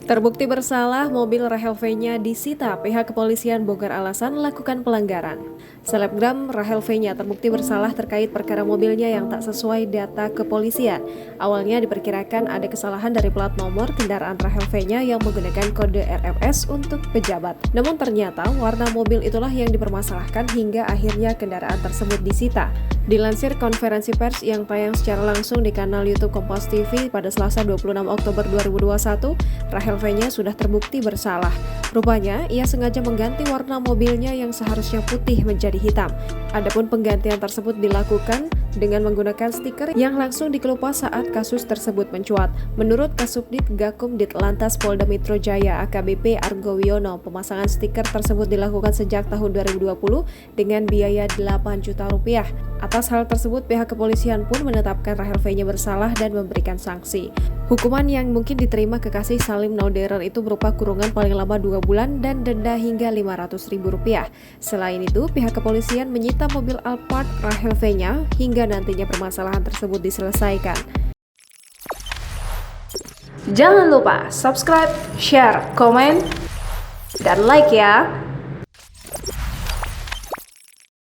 Terbukti bersalah, mobil Rahel V-nya disita. Pihak kepolisian bongkar alasan lakukan pelanggaran. Selebgram Rahel V-nya terbukti bersalah terkait perkara mobilnya yang tak sesuai data kepolisian. Awalnya diperkirakan ada kesalahan dari plat nomor kendaraan Rahel V-nya yang menggunakan kode RFS untuk pejabat. Namun ternyata warna mobil itulah yang dipermasalahkan hingga akhirnya kendaraan tersebut disita. Dilansir konferensi pers yang tayang secara langsung di kanal YouTube Kompas TV pada Selasa 26 Oktober 2021, Rahel V-nya sudah terbukti bersalah. Rupanya, ia sengaja mengganti warna mobilnya yang seharusnya putih menjadi hitam. Adapun penggantian tersebut dilakukan dengan menggunakan stiker yang langsung dikelupas saat kasus tersebut mencuat. Menurut Kasubdit Gakum Ditlantas Polda Metro Jaya AKBP Argo Wiono, pemasangan stiker tersebut dilakukan sejak tahun 2020 dengan biaya Rp8 juta. Atas hal tersebut, pihak kepolisian pun menetapkan Rahel V-nya bersalah dan memberikan sanksi. Hukuman yang mungkin diterima kekasih Salim Nauderer itu berupa kurungan paling lama 2 bulan dan denda hingga Rp500.000. Selain itu, pihak kepolisian menyita mobil Alphard Rahel V-nya hingga nantinya permasalahan tersebut diselesaikan. Jangan lupa subscribe, share, komen, dan like ya!